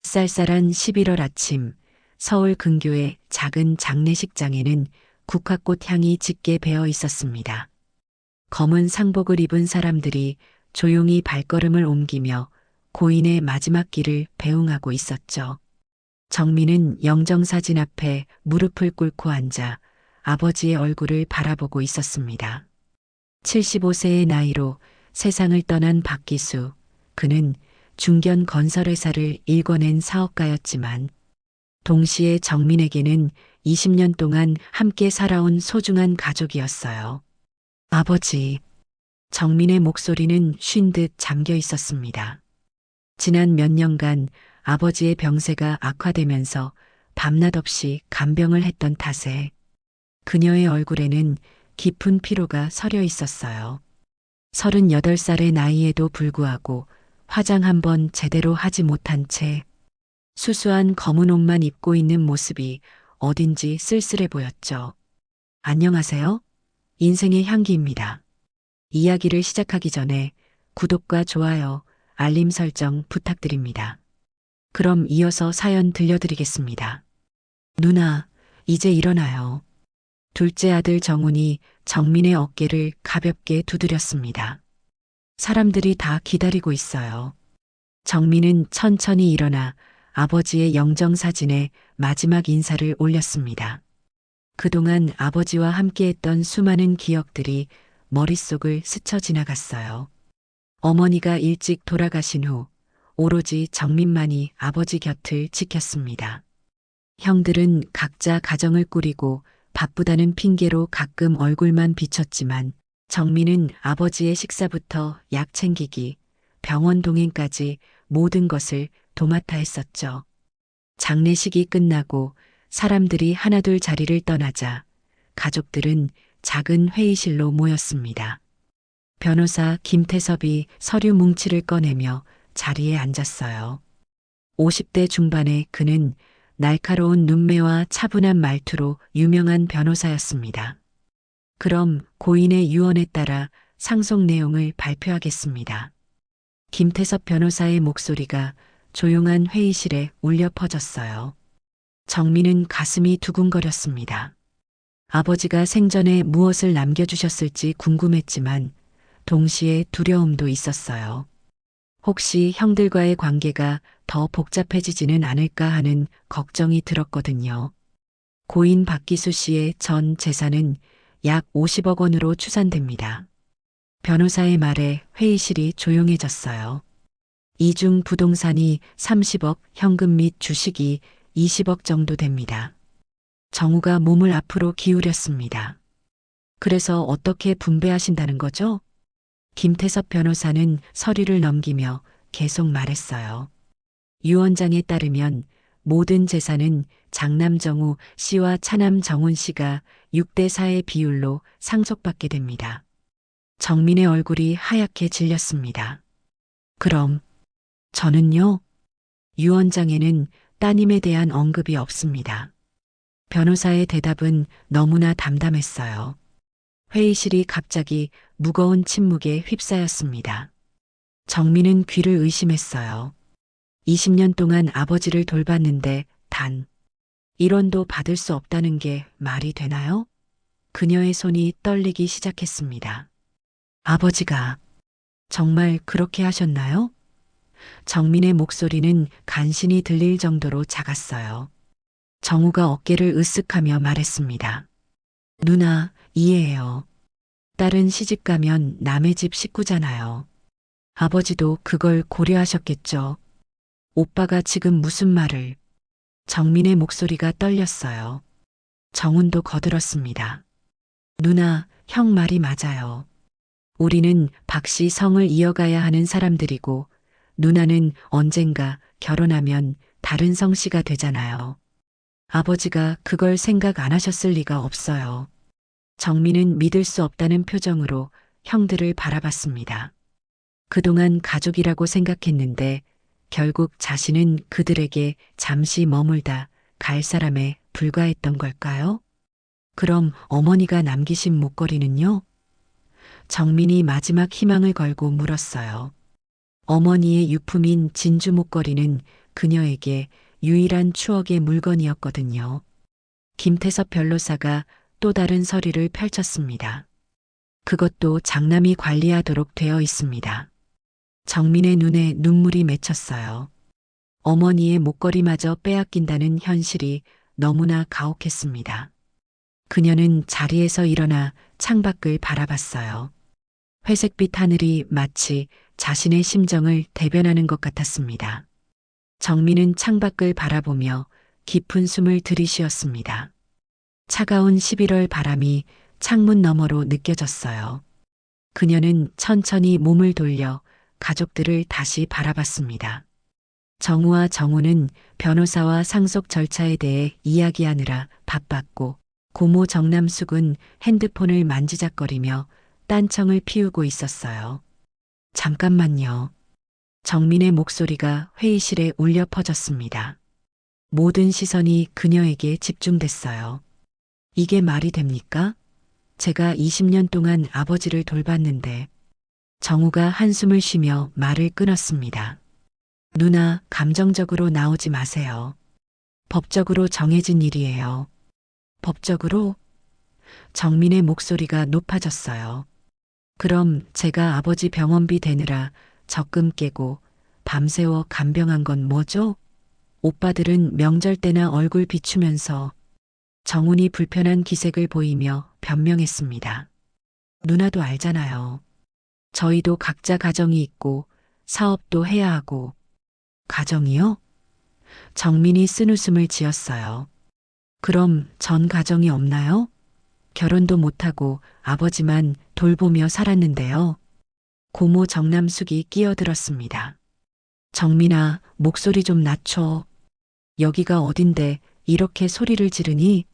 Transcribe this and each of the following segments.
쌀쌀한 11월 아침, 서울 근교의 작은 장례식장에는 국화꽃 향이 짙게 배어 있었습니다. 검은 상복을 입은 사람들이 조용히 발걸음을 옮기며 고인의 마지막 길을 배웅하고 있었죠. 정민은 영정사진 앞에 무릎을 꿇고 앉아 아버지의 얼굴을 바라보고 있었습니다. 75세의 나이로 세상을 떠난 박기수, 그는 중견 건설회사를 일궈낸 사업가였지만 동시에 정민에게는 20년 동안 함께 살아온 소중한 가족이었어요. 아버지, 정민의 목소리는 쉰 듯 잠겨 있었습니다. 지난 몇 년간 아버지의 병세가 악화되면서 밤낮 없이 간병을 했던 탓에 그녀의 얼굴에는 깊은 피로가 서려 있었어요. 38살의 나이에도 불구하고 화장 한 번 제대로 하지 못한 채 수수한 검은 옷만 입고 있는 모습이 어딘지 쓸쓸해 보였죠. 안녕하세요. 인생의 향기입니다. 이야기를 시작하기 전에 구독과 좋아요, 알림 설정 부탁드립니다. 그럼 이어서 사연 들려드리겠습니다. 누나, 이제 일어나요. 둘째 아들 정훈이 정민의 어깨를 가볍게 두드렸습니다. 사람들이 다 기다리고 있어요. 정민은 천천히 일어나 아버지의 영정사진에 마지막 인사를 올렸습니다. 그동안 아버지와 함께했던 수많은 기억들이 머릿속을 스쳐 지나갔어요. 어머니가 일찍 돌아가신 후 오로지 정민만이 아버지 곁을 지켰습니다. 형들은 각자 가정을 꾸리고 바쁘다는 핑계로 가끔 얼굴만 비쳤지만 정민은 아버지의 식사부터 약 챙기기, 병원 동행까지 모든 것을 도맡아 했었죠. 장례식이 끝나고 사람들이 하나둘 자리를 떠나자 가족들은 작은 회의실로 모였습니다. 변호사 김태섭이 서류 뭉치를 꺼내며 자리에 앉았어요. 50대 중반의 그는 날카로운 눈매와 차분한 말투로 유명한 변호사였습니다. 그럼 고인의 유언에 따라 상속 내용을 발표하겠습니다. 김태섭 변호사의 목소리가 조용한 회의실에 울려 퍼졌어요. 정민은 가슴이 두근거렸습니다. 아버지가 생전에 무엇을 남겨주셨을지 궁금했지만 동시에 두려움도 있었어요. 혹시 형들과의 관계가 더 복잡해지지는 않을까 하는 걱정이 들었거든요. 고인 박기수 씨의 전 재산은 약 50억 원으로 추산됩니다. 변호사의 말에 회의실이 조용해졌어요. 이중 부동산이 30억, 현금 및 주식이 20억 정도 됩니다. 정우가 몸을 앞으로 기울였습니다. 그래서 어떻게 분배하신다는 거죠? 김태섭 변호사는 서류를 넘기며 계속 말했어요. 유언장에 따르면 모든 재산은 장남 정우 씨와 차남 정훈 씨가 6대 4의 비율로 상속받게 됩니다. 정민의 얼굴이 하얗게 질렸습니다. 그럼 저는요? 유언장에는 따님에 대한 언급이 없습니다. 변호사의 대답은 너무나 담담했어요. 회의실이 갑자기 무거운 침묵에 휩싸였습니다. 정민은 귀를 의심했어요. 20년 동안 아버지를 돌봤는데 단 1원도 받을 수 없다는 게 말이 되나요? 그녀의 손이 떨리기 시작했습니다. 아버지가 정말 그렇게 하셨나요? 정민의 목소리는 간신히 들릴 정도로 작았어요. 정우가 어깨를 으쓱하며 말했습니다. 누나, 이해해요. 딸은 시집가면 남의 집 식구잖아요. 아버지도 그걸 고려하셨겠죠. 오빠가 지금 무슨 말을... 정민의 목소리가 떨렸어요. 정훈도 거들었습니다. 누나, 형 말이 맞아요. 우리는 박씨 성을 이어가야 하는 사람들이고 누나는 언젠가 결혼하면 다른 성씨가 되잖아요. 아버지가 그걸 생각 안 하셨을 리가 없어요. 정민은 믿을 수 없다는 표정으로 형들을 바라봤습니다. 그동안 가족이라고 생각했는데 결국 자신은 그들에게 잠시 머물다 갈 사람에 불과했던 걸까요? 그럼 어머니가 남기신 목걸이는요? 정민이 마지막 희망을 걸고 물었어요. 어머니의 유품인 진주 목걸이는 그녀에게 유일한 추억의 물건이었거든요. 김태섭 변호사가 또 다른 서류를 펼쳤습니다. 그것도 장남이 관리하도록 되어 있습니다. 정민의 눈에 눈물이 맺혔어요. 어머니의 목걸이마저 빼앗긴다는 현실이 너무나 가혹했습니다. 그녀는 자리에서 일어나 창밖을 바라봤어요. 회색빛 하늘이 마치 자신의 심정을 대변하는 것 같았습니다. 정민은 창밖을 바라보며 깊은 숨을 들이쉬었습니다. 차가운 11월 바람이 창문 너머로 느껴졌어요. 그녀는 천천히 몸을 돌려 가족들을 다시 바라봤습니다. 정우와 정우는 변호사와 상속 절차에 대해 이야기하느라 바빴고, 고모 정남숙은 핸드폰을 만지작거리며 딴청을 피우고 있었어요. 잠깐만요. 정민의 목소리가 회의실에 울려 퍼졌습니다. 모든 시선이 그녀에게 집중됐어요. 이게 말이 됩니까? 제가 20년 동안 아버지를 돌봤는데. 정우가 한숨을 쉬며 말을 끊었습니다. 누나, 감정적으로 나오지 마세요. 법적으로 정해진 일이에요. 법적으로? 정민의 목소리가 높아졌어요. 그럼 제가 아버지 병원비 대느라 적금 깨고 밤새워 간병한 건 뭐죠? 오빠들은 명절 때나 얼굴 비추면서. 정훈이 불편한 기색을 보이며 변명했습니다. 누나도 알잖아요. 저희도 각자 가정이 있고 사업도 해야 하고. 가정이요? 정민이 쓴웃음을 지었어요. 그럼 전 가정이 없나요? 결혼도 못하고 아버지만 돌보며 살았는데요. 고모 정남숙이 끼어들었습니다. 정민아, 목소리 좀 낮춰. 여기가 어딘데 이렇게 소리를 지르니?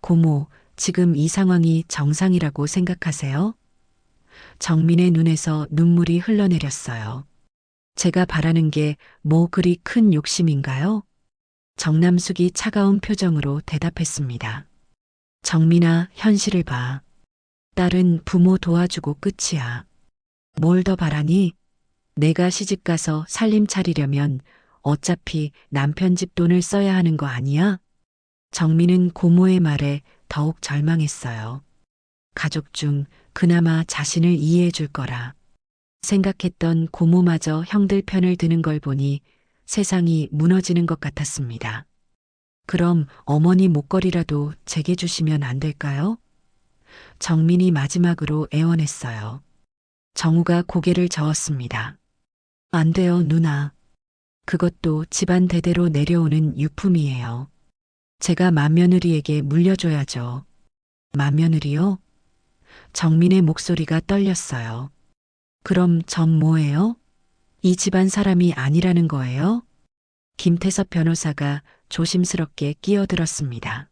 고모, 지금 이 상황이 정상이라고 생각하세요? 정민의 눈에서 눈물이 흘러내렸어요. 제가 바라는 게 뭐 그리 큰 욕심인가요? 정남숙이 차가운 표정으로 대답했습니다. 정민아, 현실을 봐. 딸은 부모 도와주고 끝이야. 뭘 더 바라니? 내가 시집가서 살림 차리려면 어차피 남편 집 돈을 써야 하는 거 아니야? 정민은 고모의 말에 더욱 절망했어요. 가족 중 그나마 자신을 이해해 줄 거라 생각했던 고모마저 형들 편을 드는 걸 보니 세상이 무너지는 것 같았습니다. 그럼 어머니 목걸이라도 제게 주시면 안 될까요? 정민이 마지막으로 애원했어요. 정우가 고개를 저었습니다. 안 돼요, 누나. 그것도 집안 대대로 내려오는 유품이에요. 제가 맏며느리에게 물려줘야죠. 맏며느리요? 정민의 목소리가 떨렸어요. 그럼 전 뭐예요? 이 집안 사람이 아니라는 거예요? 김태섭 변호사가 조심스럽게 끼어들었습니다.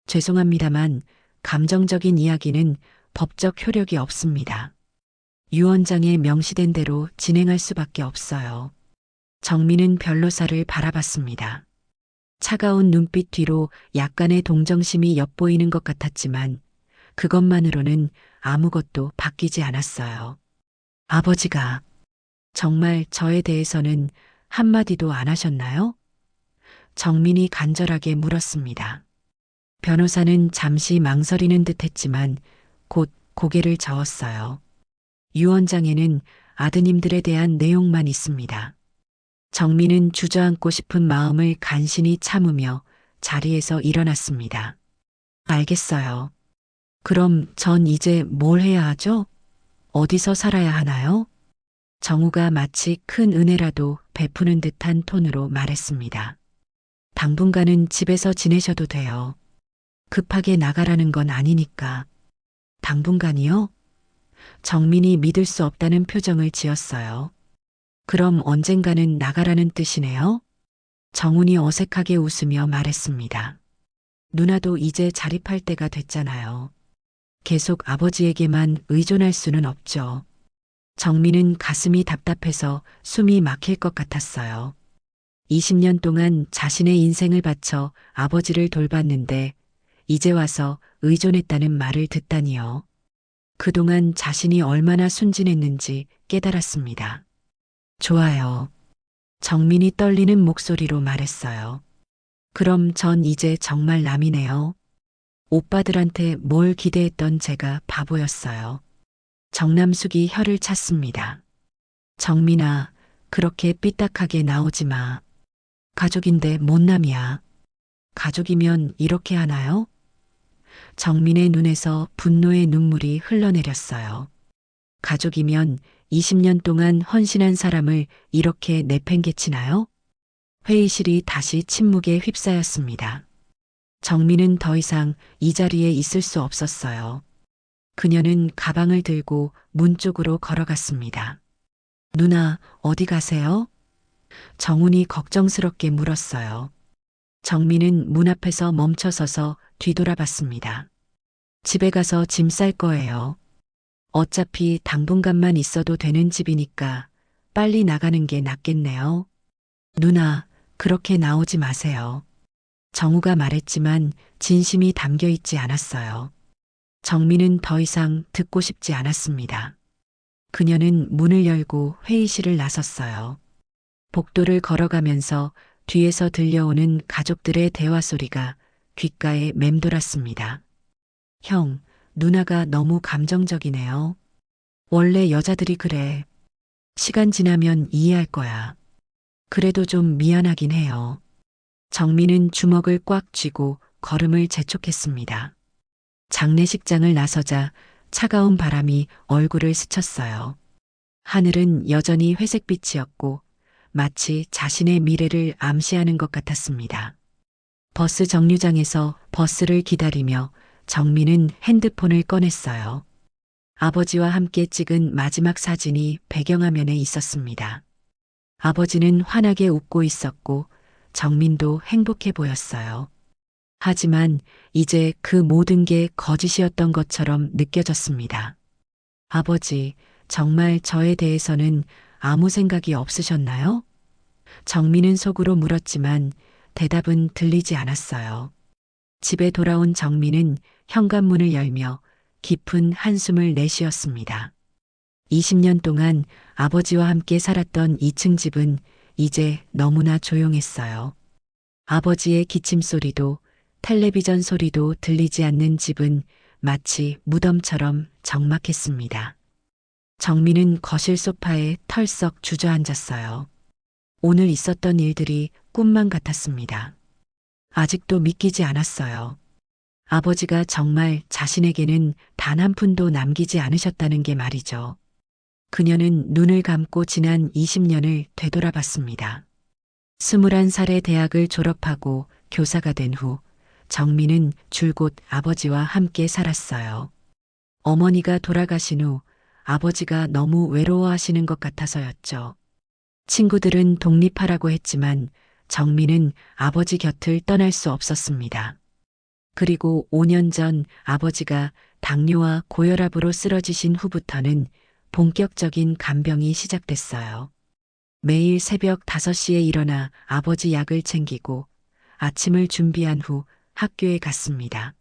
죄송합니다만 감정적인 이야기는 법적 효력이 없습니다. 유 원장의 명시된 대로 진행할 수밖에 없어요. 정민은 변호사를 바라봤습니다. 차가운 눈빛 뒤로 약간의 동정심이 엿보이는 것 같았지만 그것만으로는 아무것도 바뀌지 않았어요. 아버지가 정말 저에 대해서는 한마디도 안 하셨나요? 정민이 간절하게 물었습니다. 변호사는 잠시 망설이는 듯 했지만 곧 고개를 저었어요. 유 원장에는 아드님들에 대한 내용만 있습니다. 정민은 주저앉고 싶은 마음을 간신히 참으며 자리에서 일어났습니다. 알겠어요. 그럼 전 이제 뭘 해야 하죠? 어디서 살아야 하나요? 정우가 마치 큰 은혜라도 베푸는 듯한 톤으로 말했습니다. 당분간은 집에서 지내셔도 돼요. 급하게 나가라는 건 아니니까. 당분간이요? 정민이 믿을 수 없다는 표정을 지었어요. 그럼 언젠가는 나가라는 뜻이네요? 정훈이 어색하게 웃으며 말했습니다. 누나도 이제 자립할 때가 됐잖아요. 계속 아버지에게만 의존할 수는 없죠. 정민은 가슴이 답답해서 숨이 막힐 것 같았어요. 20년 동안 자신의 인생을 바쳐 아버지를 돌봤는데 이제 와서 의존했다는 말을 듣다니요. 그동안 자신이 얼마나 순진했는지 깨달았습니다. 좋아요. 정민이 떨리는 목소리로 말했어요. 그럼 전 이제 정말 남이네요. 오빠들한테 뭘 기대했던 제가 바보였어요. 정남숙이 혀를 찼습니다. 정민아, 그렇게 삐딱하게 나오지 마. 가족인데 뭔 남이야. 가족이면 이렇게 하나요? 정민의 눈에서 분노의 눈물이 흘러내렸어요. 가족이면 20년 동안 헌신한 사람을 이렇게 내팽개치나요? 회의실이 다시 침묵에 휩싸였습니다. 정민은 더 이상 이 자리에 있을 수 없었어요. 그녀는 가방을 들고 문 쪽으로 걸어갔습니다. 누나, 어디 가세요? 정훈이 걱정스럽게 물었어요. 정민은 문 앞에서 멈춰서서 뒤돌아봤습니다. 집에 가서 짐 쌀 거예요. 어차피 당분간만 있어도 되는 집이니까 빨리 나가는 게 낫겠네요. 누나, 그렇게 나오지 마세요. 정우가 말했지만 진심이 담겨 있지 않았어요. 정민은 더 이상 듣고 싶지 않았습니다. 그녀는 문을 열고 회의실을 나섰어요. 복도를 걸어가면서 뒤에서 들려오는 가족들의 대화 소리가 귓가에 맴돌았습니다. 형, 누나가 너무 감정적이네요. 원래 여자들이 그래. 시간 지나면 이해할 거야. 그래도 좀 미안하긴 해요. 정민은 주먹을 꽉 쥐고 걸음을 재촉했습니다. 장례식장을 나서자 차가운 바람이 얼굴을 스쳤어요. 하늘은 여전히 회색빛이었고 마치 자신의 미래를 암시하는 것 같았습니다. 버스 정류장에서 버스를 기다리며 정민은 핸드폰을 꺼냈어요. 아버지와 함께 찍은 마지막 사진이 배경화면에 있었습니다. 아버지는 환하게 웃고 있었고 정민도 행복해 보였어요. 하지만 이제 그 모든 게 거짓이었던 것처럼 느껴졌습니다. 아버지, 정말 저에 대해서는 아무 생각이 없으셨나요? 정민은 속으로 물었지만 대답은 들리지 않았어요. 집에 돌아온 정민은 현관문을 열며 깊은 한숨을 내쉬었습니다. 20년 동안 아버지와 함께 살았던 2층 집은 이제 너무나 조용했어요. 아버지의 기침 소리도 텔레비전 소리도 들리지 않는 집은 마치 무덤처럼 적막했습니다. 정민은 거실 소파에 털썩 주저앉았어요. 오늘 있었던 일들이 꿈만 같았습니다. 아직도 믿기지 않았어요. 아버지가 정말 자신에게는 단 한 푼도 남기지 않으셨다는 게 말이죠. 그녀는 눈을 감고 지난 20년을 되돌아봤습니다. 21살에 대학을 졸업하고 교사가 된 후 정민은 줄곧 아버지와 함께 살았어요. 어머니가 돌아가신 후 아버지가 너무 외로워하시는 것 같아서였죠. 친구들은 독립하라고 했지만 정민은 아버지 곁을 떠날 수 없었습니다. 그리고 5년 전 아버지가 당뇨와 고혈압으로 쓰러지신 후부터는 본격적인 간병이 시작됐어요. 매일 새벽 5시에 일어나 아버지 약을 챙기고 아침을 준비한 후 학교에 갔습니다.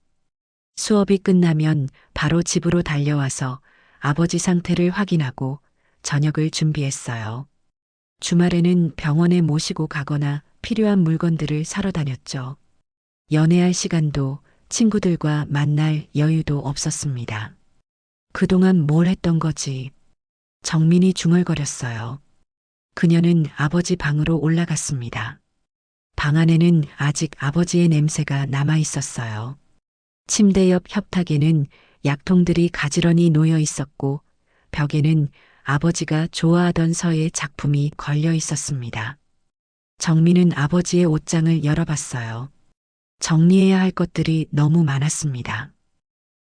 수업이 끝나면 바로 집으로 달려와서 아버지 상태를 확인하고 저녁을 준비했어요. 주말에는 병원에 모시고 가거나 필요한 물건들을 사러 다녔죠. 연애할 시간도 친구들과 만날 여유도 없었습니다. 그동안 뭘 했던 거지? 정민이 중얼거렸어요. 그녀는 아버지 방으로 올라갔습니다. 방 안에는 아직 아버지의 냄새가 남아 있었어요. 침대 옆 협탁에는 약통들이 가지런히 놓여 있었고 벽에는 아버지가 좋아하던 서의 작품이 걸려 있었습니다. 정민은 아버지의 옷장을 열어봤어요. 정리해야 할 것들이 너무 많았습니다.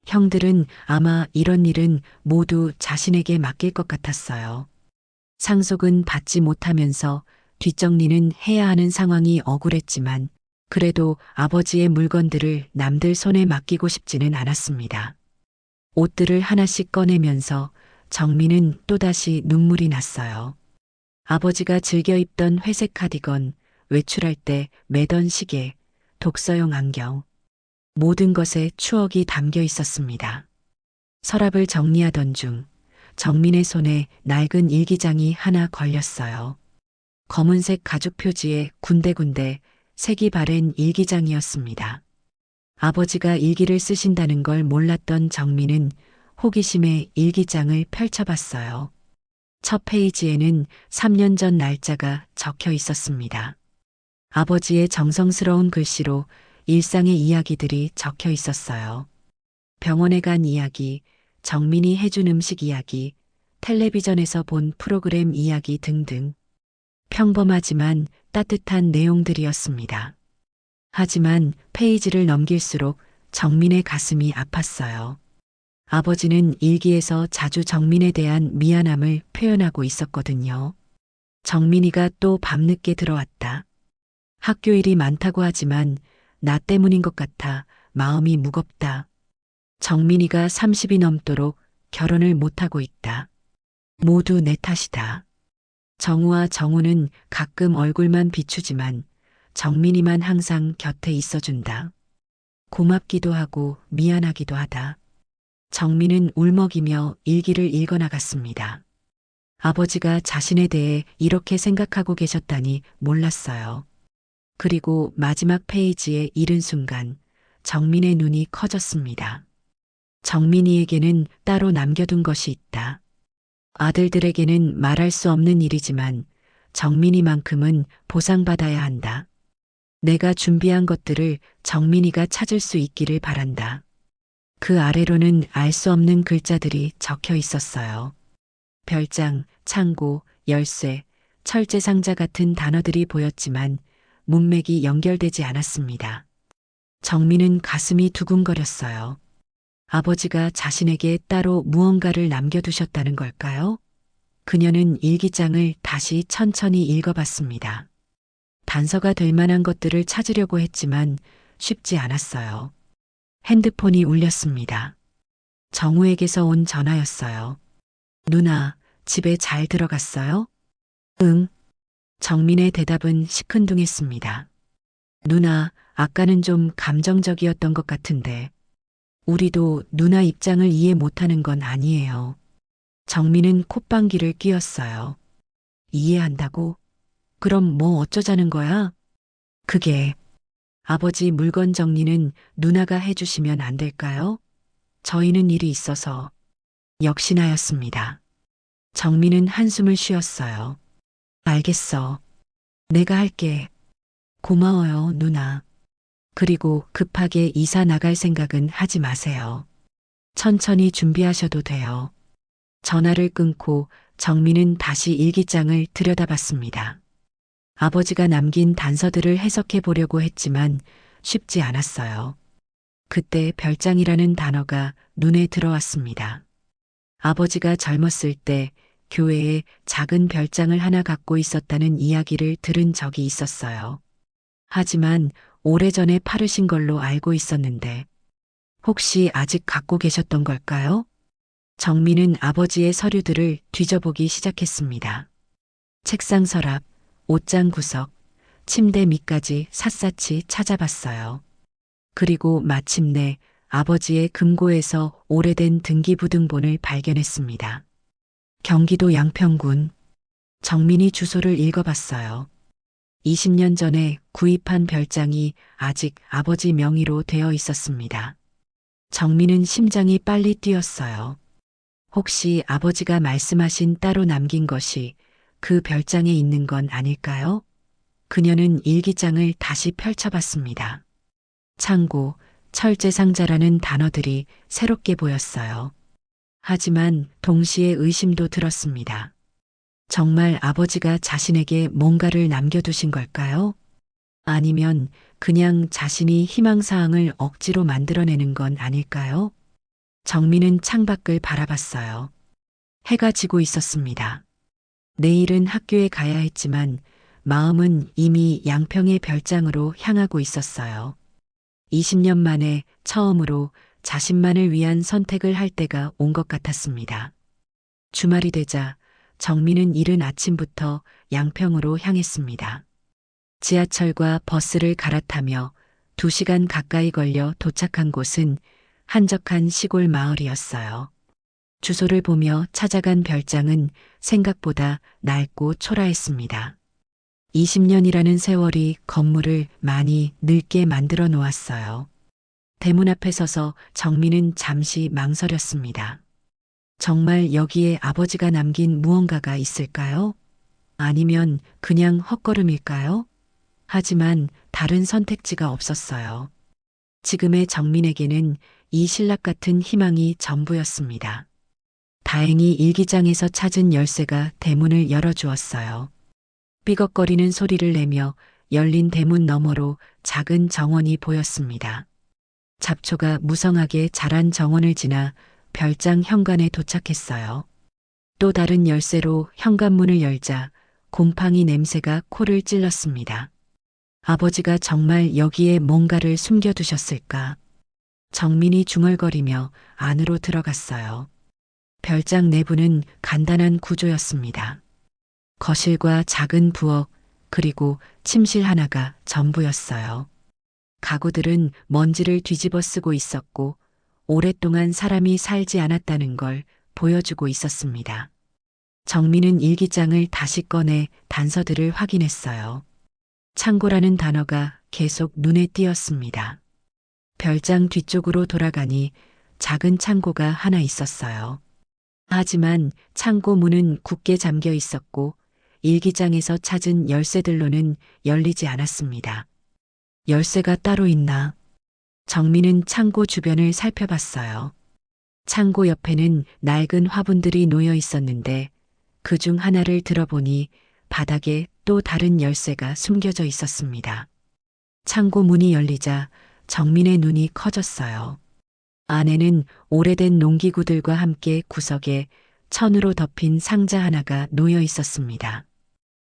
형들은 아마 이런 일은 모두 자신에게 맡길 것 같았어요. 상속은 받지 못하면서 뒷정리는 해야 하는 상황이 억울했지만 그래도 아버지의 물건들을 남들 손에 맡기고 싶지는 않았습니다. 옷들을 하나씩 꺼내면서 정민은 또다시 눈물이 났어요. 아버지가 즐겨 입던 회색 카디건, 외출할 때 매던 시계, 독서용 안경, 모든 것에 추억이 담겨 있었습니다. 서랍을 정리하던 중 정민의 손에 낡은 일기장이 하나 걸렸어요. 검은색 가죽 표지에 군데군데 색이 바랜 일기장이었습니다. 아버지가 일기를 쓰신다는 걸 몰랐던 정민은 호기심에 일기장을 펼쳐봤어요. 첫 페이지에는 3년 전 날짜가 적혀 있었습니다. 아버지의 정성스러운 글씨로 일상의 이야기들이 적혀 있었어요. 병원에 간 이야기, 정민이 해준 음식 이야기, 텔레비전에서 본 프로그램 이야기 등등. 평범하지만 따뜻한 내용들이었습니다. 하지만 페이지를 넘길수록 정민의 가슴이 아팠어요. 아버지는 일기에서 자주 정민에 대한 미안함을 표현하고 있었거든요. 정민이가 또 밤늦게 들어왔다. 학교 일이 많다고 하지만 나 때문인 것 같아 마음이 무겁다. 정민이가 30이 넘도록 결혼을 못하고 있다. 모두 내 탓이다. 정우와 정우는 가끔 얼굴만 비추지만 정민이만 항상 곁에 있어준다. 고맙기도 하고 미안하기도 하다. 정민은 울먹이며 일기를 읽어나갔습니다. 아버지가 자신에 대해 이렇게 생각하고 계셨다니 몰랐어요. 그리고 마지막 페이지에 이른 순간 정민의 눈이 커졌습니다. 정민이에게는 따로 남겨둔 것이 있다. 아들들에게는 말할 수 없는 일이지만 정민이만큼은 보상받아야 한다. 내가 준비한 것들을 정민이가 찾을 수 있기를 바란다. 그 아래로는 알 수 없는 글자들이 적혀 있었어요. 별장, 창고, 열쇠, 철제 상자 같은 단어들이 보였지만 문맥이 연결되지 않았습니다. 정민은 가슴이 두근거렸어요. 아버지가 자신에게 따로 무언가를 남겨두셨다는 걸까요? 그녀는 일기장을 다시 천천히 읽어봤습니다. 단서가 될 만한 것들을 찾으려고 했지만 쉽지 않았어요. 핸드폰이 울렸습니다. 정우에게서 온 전화였어요. 누나, 집에 잘 들어갔어요? 응. 정민의 대답은 시큰둥했습니다. 누나, 아까는 좀 감정적이었던 것 같은데. 우리도 누나 입장을 이해 못하는 건 아니에요. 정민은 콧방귀를 뀌었어요. 이해한다고? 그럼 뭐 어쩌자는 거야? 그게 아버지 물건 정리는 누나가 해주시면 안 될까요? 저희는 일이 있어서. 역시나였습니다. 정민은 한숨을 쉬었어요. 알겠어. 내가 할게. 고마워요, 누나. 그리고 급하게 이사 나갈 생각은 하지 마세요. 천천히 준비하셔도 돼요. 전화를 끊고 정민은 다시 일기장을 들여다봤습니다. 아버지가 남긴 단서들을 해석해 보려고 했지만 쉽지 않았어요. 그때 별장이라는 단어가 눈에 들어왔습니다. 아버지가 젊었을 때 교회에 작은 별장을 하나 갖고 있었다는 이야기를 들은 적이 있었어요. 하지만 오래전에 팔으신 걸로 알고 있었는데 혹시 아직 갖고 계셨던 걸까요? 정민은 아버지의 서류들을 뒤져보기 시작했습니다. 책상 서랍, 옷장 구석, 침대 밑까지 샅샅이 찾아봤어요. 그리고 마침내 아버지의 금고에서 오래된 등기부등본을 발견했습니다. 경기도 양평군. 정민이 주소를 읽어봤어요. 20년 전에 구입한 별장이 아직 아버지 명의로 되어 있었습니다. 정민은 심장이 빨리 뛰었어요. 혹시 아버지가 말씀하신 따로 남긴 것이 그 별장에 있는 건 아닐까요? 그녀는 일기장을 다시 펼쳐봤습니다. 창고, 철제 상자라는 단어들이 새롭게 보였어요. 하지만 동시에 의심도 들었습니다. 정말 아버지가 자신에게 뭔가를 남겨두신 걸까요? 아니면 그냥 자신이 희망사항을 억지로 만들어내는 건 아닐까요? 정민은 창밖을 바라봤어요. 해가 지고 있었습니다. 내일은 학교에 가야 했지만 마음은 이미 양평의 별장으로 향하고 있었어요. 20년 만에 처음으로 자신만을 위한 선택을 할 때가 온 것 같았습니다. 주말이 되자 정민은 이른 아침부터 양평으로 향했습니다. 지하철과 버스를 갈아타며 2시간 가까이 걸려 도착한 곳은 한적한 시골 마을이었어요. 주소를 보며 찾아간 별장은 생각보다 낡고 초라했습니다. 20년이라는 세월이 건물을 많이 늙게 만들어 놓았어요. 대문 앞에 서서 정민은 잠시 망설였습니다. 정말 여기에 아버지가 남긴 무언가가 있을까요? 아니면 그냥 헛걸음일까요? 하지만 다른 선택지가 없었어요. 지금의 정민에게는 이 신락 같은 희망이 전부였습니다. 다행히 일기장에서 찾은 열쇠가 대문을 열어주었어요. 삐걱거리는 소리를 내며 열린 대문 너머로 작은 정원이 보였습니다. 잡초가 무성하게 자란 정원을 지나 별장 현관에 도착했어요. 또 다른 열쇠로 현관문을 열자 곰팡이 냄새가 코를 찔렀습니다. 아버지가 정말 여기에 뭔가를 숨겨두셨을까? 정민이 중얼거리며 안으로 들어갔어요. 별장 내부는 간단한 구조였습니다. 거실과 작은 부엌, 그리고 침실 하나가 전부였어요. 가구들은 먼지를 뒤집어 쓰고 있었고, 오랫동안 사람이 살지 않았다는 걸 보여주고 있었습니다. 정민은 일기장을 다시 꺼내 단서들을 확인했어요. 창고라는 단어가 계속 눈에 띄었습니다. 별장 뒤쪽으로 돌아가니 작은 창고가 하나 있었어요. 하지만 창고 문은 굳게 잠겨 있었고 일기장에서 찾은 열쇠들로는 열리지 않았습니다. 열쇠가 따로 있나? 정민은 창고 주변을 살펴봤어요. 창고 옆에는 낡은 화분들이 놓여 있었는데 그 중 하나를 들어보니 바닥에 또 다른 열쇠가 숨겨져 있었습니다. 창고 문이 열리자 정민의 눈이 커졌어요. 안에는 오래된 농기구들과 함께 구석에 천으로 덮인 상자 하나가 놓여 있었습니다.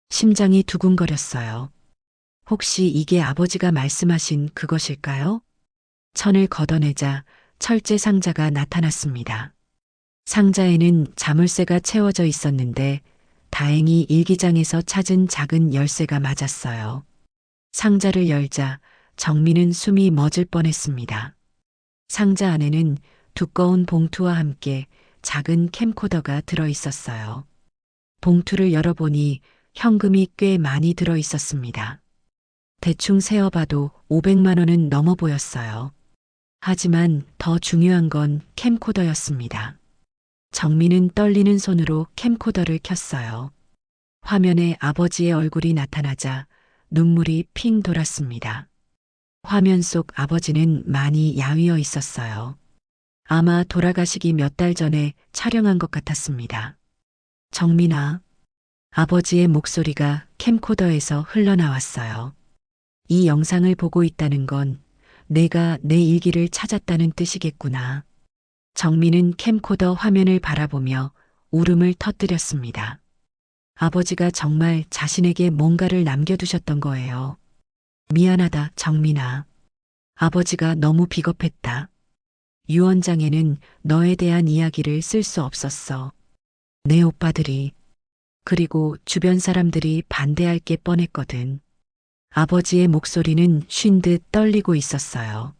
심장이 두근거렸어요. 혹시 이게 아버지가 말씀하신 그것일까요? 천을 걷어내자 철제 상자가 나타났습니다. 상자에는 자물쇠가 채워져 있었는데 다행히 일기장에서 찾은 작은 열쇠가 맞았어요. 상자를 열자 정민은 숨이 멎을 뻔했습니다. 상자 안에는 두꺼운 봉투와 함께 작은 캠코더가 들어 있었어요. 봉투를 열어보니 현금이 꽤 많이 들어 있었습니다. 대충 세어봐도 500만 원은 넘어 보였어요. 하지만 더 중요한 건 캠코더였습니다. 정민은 떨리는 손으로 캠코더를 켰어요. 화면에 아버지의 얼굴이 나타나자 눈물이 핑 돌았습니다. 화면 속 아버지는 많이 야위어 있었어요. 아마 돌아가시기 몇 달 전에 촬영한 것 같았습니다. 정민아, 아버지의 목소리가 캠코더에서 흘러나왔어요. 이 영상을 보고 있다는 건 내가 내 일기를 찾았다는 뜻이겠구나. 정민은 캠코더 화면을 바라보며 울음을 터뜨렸습니다. 아버지가 정말 자신에게 뭔가를 남겨두셨던 거예요. 미안하다, 정민아. 아버지가 너무 비겁했다. 유언장에는 너에 대한 이야기를 쓸 수 없었어. 내 오빠들이, 그리고 주변 사람들이 반대할 게 뻔했거든. 아버지의 목소리는 쉰 듯 떨리고 있었어요.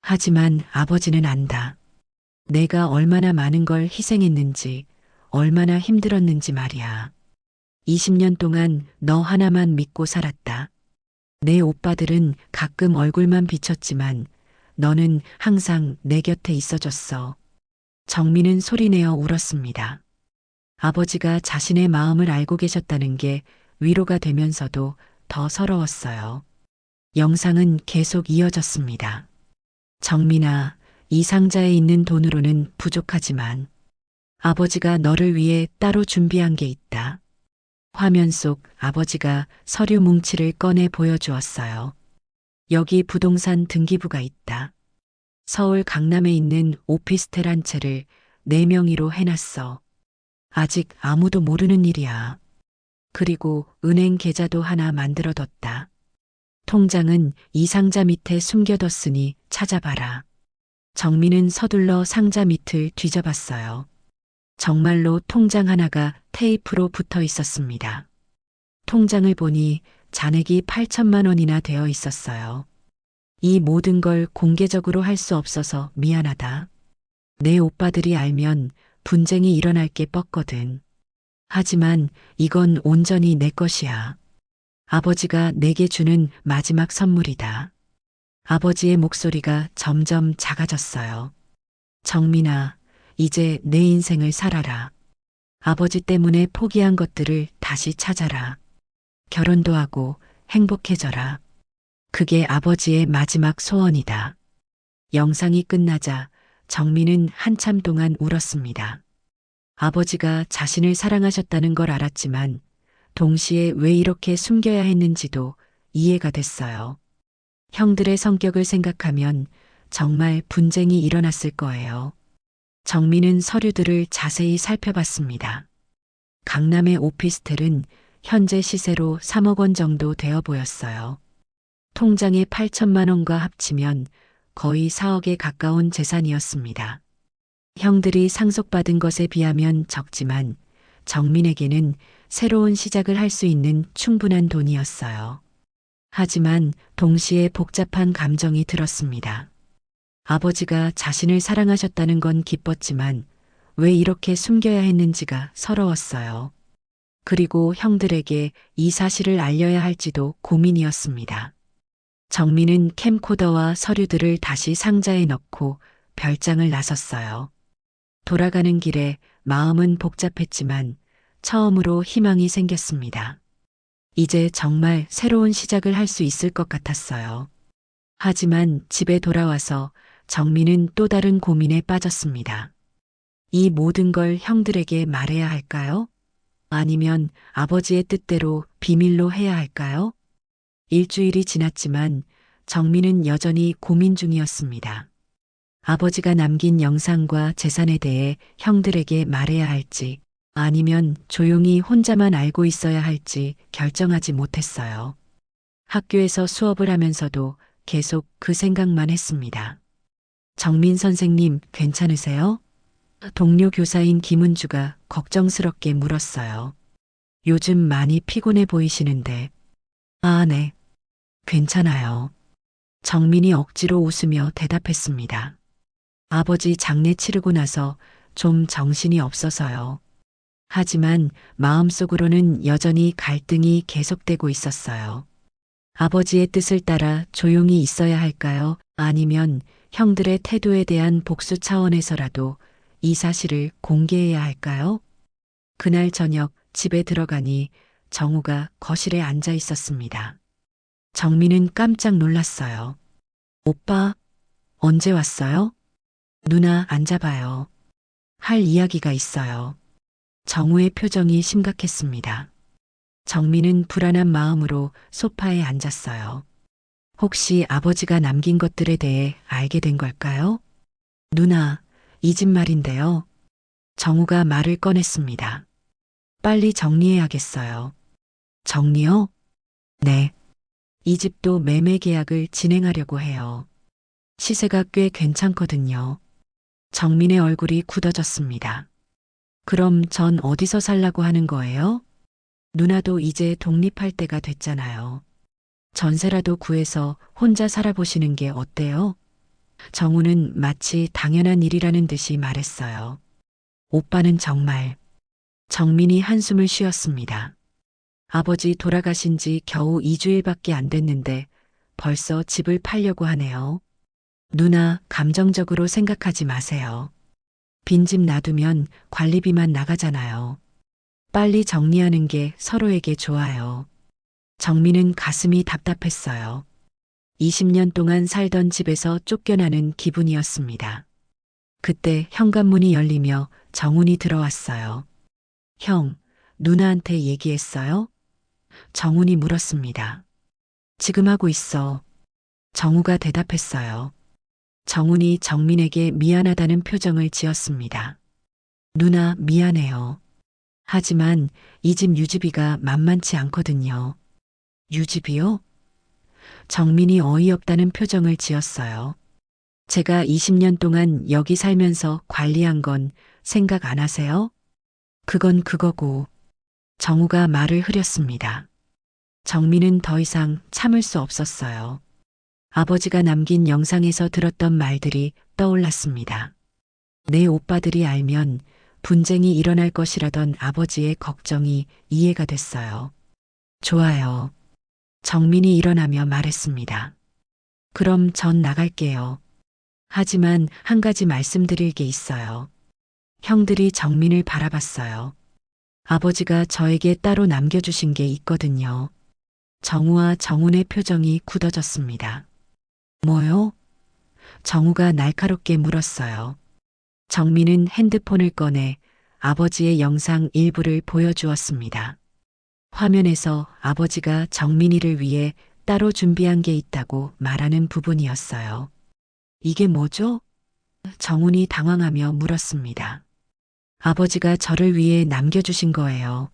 하지만 아버지는 안다. 내가 얼마나 많은 걸 희생했는지, 얼마나 힘들었는지 말이야. 20년 동안 너 하나만 믿고 살았다. 내 오빠들은 가끔 얼굴만 비쳤지만 너는 항상 내 곁에 있어줬어. 정민은 소리내어 울었습니다. 아버지가 자신의 마음을 알고 계셨다는 게 위로가 되면서도 더 서러웠어요. 영상은 계속 이어졌습니다. 정민아, 이 상자에 있는 돈으로는 부족하지만 아버지가 너를 위해 따로 준비한 게 있다. 화면 속 아버지가 서류 뭉치를 꺼내 보여주었어요. 여기 부동산 등기부가 있다. 서울 강남에 있는 오피스텔 한 채를 내 명의로 해놨어. 아직 아무도 모르는 일이야. 그리고 은행 계좌도 하나 만들어뒀다. 통장은 이 상자 밑에 숨겨뒀으니 찾아봐라. 정민은 서둘러 상자 밑을 뒤져봤어요. 정말로 통장 하나가 테이프로 붙어 있었습니다. 통장을 보니 잔액이 8천만 원이나 되어 있었어요. 이 모든 걸 공개적으로 할 수 없어서 미안하다. 내 오빠들이 알면 분쟁이 일어날 게 뻗거든. 하지만 이건 온전히 내 것이야. 아버지가 내게 주는 마지막 선물이다. 아버지의 목소리가 점점 작아졌어요. 정민아, 이제 내 인생을 살아라. 아버지 때문에 포기한 것들을 다시 찾아라. 결혼도 하고 행복해져라. 그게 아버지의 마지막 소원이다. 영상이 끝나자 정민은 한참 동안 울었습니다. 아버지가 자신을 사랑하셨다는 걸 알았지만 동시에 왜 이렇게 숨겨야 했는지도 이해가 됐어요. 형들의 성격을 생각하면 정말 분쟁이 일어났을 거예요. 정민은 서류들을 자세히 살펴봤습니다. 강남의 오피스텔은 현재 시세로 3억 원 정도 되어 보였어요. 통장에 8천만 원과 합치면 거의 4억에 가까운 재산이었습니다. 형들이 상속받은 것에 비하면 적지만 정민에게는 새로운 시작을 할 수 있는 충분한 돈이었어요. 하지만 동시에 복잡한 감정이 들었습니다. 아버지가 자신을 사랑하셨다는 건 기뻤지만 왜 이렇게 숨겨야 했는지가 서러웠어요. 그리고 형들에게 이 사실을 알려야 할지도 고민이었습니다. 정민은 캠코더와 서류들을 다시 상자에 넣고 별장을 나섰어요. 돌아가는 길에 마음은 복잡했지만 처음으로 희망이 생겼습니다. 이제 정말 새로운 시작을 할 수 있을 것 같았어요. 하지만 집에 돌아와서 정민은 또 다른 고민에 빠졌습니다. 이 모든 걸 형들에게 말해야 할까요? 아니면 아버지의 뜻대로 비밀로 해야 할까요? 일주일이 지났지만 정민은 여전히 고민 중이었습니다. 아버지가 남긴 영상과 재산에 대해 형들에게 말해야 할지 아니면 조용히 혼자만 알고 있어야 할지 결정하지 못했어요. 학교에서 수업을 하면서도 계속 그 생각만 했습니다. 정민 선생님, 괜찮으세요? 동료 교사인 김은주가 걱정스럽게 물었어요. 요즘 많이 피곤해 보이시는데. 아, 네. 괜찮아요. 정민이 억지로 웃으며 대답했습니다. 아버지 장례 치르고 나서 좀 정신이 없어서요. 하지만 마음속으로는 여전히 갈등이 계속되고 있었어요. 아버지의 뜻을 따라 조용히 있어야 할까요? 아니면 형들의 태도에 대한 복수 차원에서라도 이 사실을 공개해야 할까요? 그날 저녁 집에 들어가니 정우가 거실에 앉아 있었습니다. 정민은 깜짝 놀랐어요. 오빠, 언제 왔어요? 누나 앉아봐요. 할 이야기가 있어요. 정우의 표정이 심각했습니다. 정민은 불안한 마음으로 소파에 앉았어요. 혹시 아버지가 남긴 것들에 대해 알게 된 걸까요? 누나, 이 집 말인데요. 정우가 말을 꺼냈습니다. 빨리 정리해야겠어요. 정리요? 네. 이 집도 매매 계약을 진행하려고 해요. 시세가 꽤 괜찮거든요. 정민의 얼굴이 굳어졌습니다. 그럼 전 어디서 살라고 하는 거예요? 누나도 이제 독립할 때가 됐잖아요. 전세라도 구해서 혼자 살아보시는 게 어때요? 정우는 마치 당연한 일이라는 듯이 말했어요. 오빠는 정말. 정민이 한숨을 쉬었습니다. 아버지 돌아가신 지 겨우 2주일밖에 안 됐는데 벌써 집을 팔려고 하네요. 누나, 감정적으로 생각하지 마세요. 빈집 놔두면 관리비만 나가잖아요. 빨리 정리하는 게 서로에게 좋아요. 정민은 가슴이 답답했어요. 20년 동안 살던 집에서 쫓겨나는 기분이었습니다. 그때 현관문이 열리며 정훈이 들어왔어요. 형, 누나한테 얘기했어요? 정훈이 물었습니다. 지금 하고 있어. 정우가 대답했어요. 정훈이 정민에게 미안하다는 표정을 지었습니다. 누나, 미안해요. 하지만 이 집 유지비가 만만치 않거든요. 유지비요? 정민이 어이없다는 표정을 지었어요. 제가 20년 동안 여기 살면서 관리한 건 생각 안 하세요? 그건 그거고. 정우가 말을 흐렸습니다. 정민은 더 이상 참을 수 없었어요. 아버지가 남긴 영상에서 들었던 말들이 떠올랐습니다. 내 오빠들이 알면 분쟁이 일어날 것이라던 아버지의 걱정이 이해가 됐어요. 좋아요. 정민이 일어나며 말했습니다. 그럼 전 나갈게요. 하지만 한 가지 말씀드릴 게 있어요. 형들이 정민을 바라봤어요. 아버지가 저에게 따로 남겨주신 게 있거든요. 정우와 정훈의 표정이 굳어졌습니다. 뭐요? 정우가 날카롭게 물었어요. 정민은 핸드폰을 꺼내 아버지의 영상 일부를 보여주었습니다. 화면에서 아버지가 정민이를 위해 따로 준비한 게 있다고 말하는 부분이었어요. 이게 뭐죠? 정훈이 당황하며 물었습니다. 아버지가 저를 위해 남겨주신 거예요.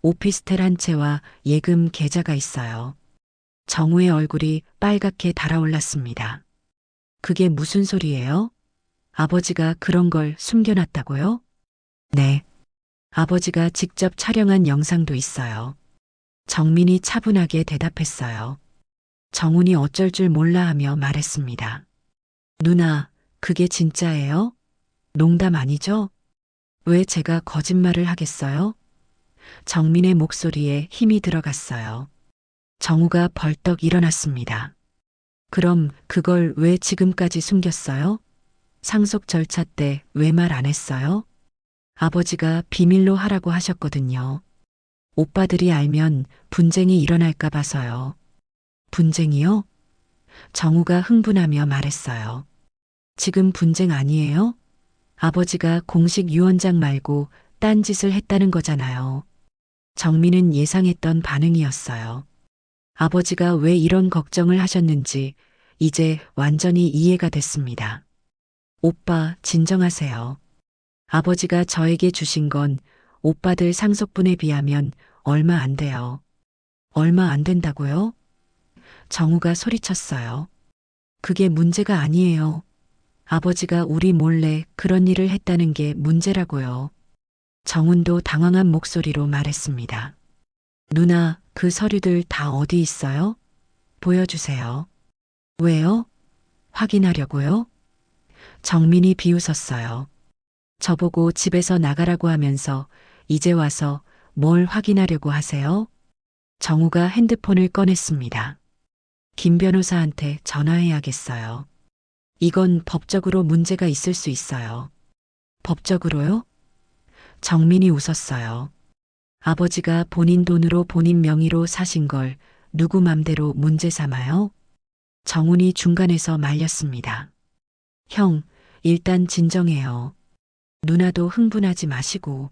오피스텔 한 채와 예금 계좌가 있어요. 정우의 얼굴이 빨갛게 달아올랐습니다. 그게 무슨 소리예요? 아버지가 그런 걸 숨겨놨다고요? 네. 아버지가 직접 촬영한 영상도 있어요. 정민이 차분하게 대답했어요. 정훈이 어쩔 줄 몰라 하며 말했습니다. 누나, 그게 진짜예요? 농담 아니죠? 왜 제가 거짓말을 하겠어요? 정민의 목소리에 힘이 들어갔어요. 정우가 벌떡 일어났습니다. 그럼 그걸 왜 지금까지 숨겼어요? 상속 절차 때 왜 말 안 했어요? 아버지가 비밀로 하라고 하셨거든요. 오빠들이 알면 분쟁이 일어날까 봐서요. 분쟁이요? 정우가 흥분하며 말했어요. 지금 분쟁 아니에요? 아버지가 공식 유언장 말고 딴짓을 했다는 거잖아요. 정민은 예상했던 반응이었어요. 아버지가 왜 이런 걱정을 하셨는지 이제 완전히 이해가 됐습니다. 오빠, 진정하세요. 아버지가 저에게 주신 건 오빠들 상속분에 비하면 얼마 안 돼요. 얼마 안 된다고요? 정우가 소리쳤어요. 그게 문제가 아니에요. 아버지가 우리 몰래 그런 일을 했다는 게 문제라고요. 정훈도 당황한 목소리로 말했습니다. 누나, 그 서류들 다 어디 있어요? 보여주세요. 왜요? 확인하려고요? 정민이 비웃었어요. 저보고 집에서 나가라고 하면서 이제 와서 뭘 확인하려고 하세요? 정우가 핸드폰을 꺼냈습니다. 김 변호사한테 전화해야겠어요. 이건 법적으로 문제가 있을 수 있어요. 법적으로요? 정민이 웃었어요. 아버지가 본인 돈으로 본인 명의로 사신 걸 누구 맘대로 문제 삼아요? 정훈이 중간에서 말렸습니다. 형, 일단 진정해요. 누나도 흥분하지 마시고.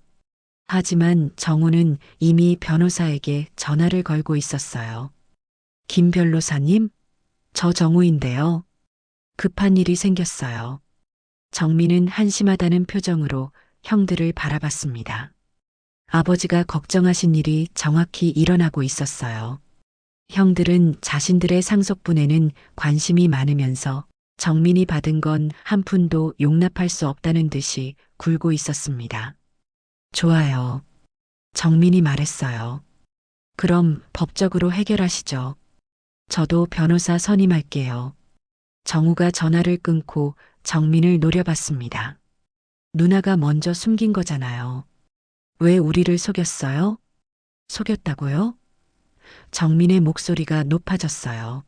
하지만 정훈은 이미 변호사에게 전화를 걸고 있었어요. 김 변호사님, 저 정우인데요. 급한 일이 생겼어요. 정민은 한심하다는 표정으로 형들을 바라봤습니다. 아버지가 걱정하신 일이 정확히 일어나고 있었어요. 형들은 자신들의 상속분에는 관심이 많으면서 정민이 받은 건 한 푼도 용납할 수 없다는 듯이 굴고 있었습니다. 좋아요. 정민이 말했어요. 그럼 법적으로 해결하시죠. 저도 변호사 선임할게요. 정우가 전화를 끊고 정민을 노려봤습니다. 누나가 먼저 숨긴 거잖아요. 왜 우리를 속였어요? 속였다고요? 정민의 목소리가 높아졌어요.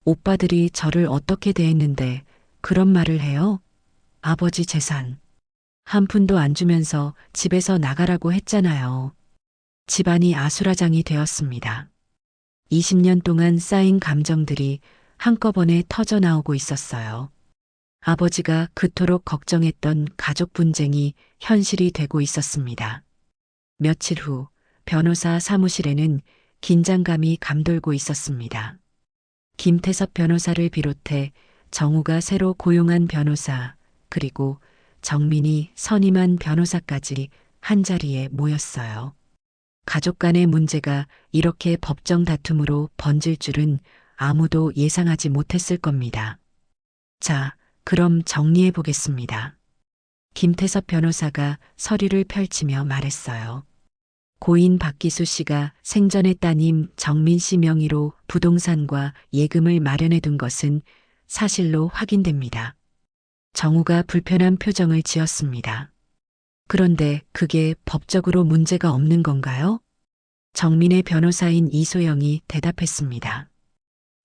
오빠들이 저를 어떻게 대했는데 그런 말을 해요? 아버지 재산. 한 푼도 안 주면서 집에서 나가라고 했잖아요. 집안이 아수라장이 되었습니다. 20년 동안 쌓인 감정들이 한꺼번에 터져 나오고 있었어요. 아버지가 그토록 걱정했던 가족 분쟁이 현실이 되고 있었습니다. 며칠 후 변호사 사무실에는 긴장감이 감돌고 있었습니다. 김태섭 변호사를 비롯해 정우가 새로 고용한 변호사, 그리고 정민이 선임한 변호사까지 한자리에 모였어요. 가족 간의 문제가 이렇게 법정 다툼으로 번질 줄은 아무도 예상하지 못했을 겁니다. 자, 그럼 정리해 보겠습니다. 김태섭 변호사가 서류를 펼치며 말했어요. 고인 박기수 씨가 생전의 따님 정민 씨 명의로 부동산과 예금을 마련해 둔 것은 사실로 확인됩니다. 정우가 불편한 표정을 지었습니다. 그런데 그게 법적으로 문제가 없는 건가요? 정민의 변호사인 이소영이 대답했습니다.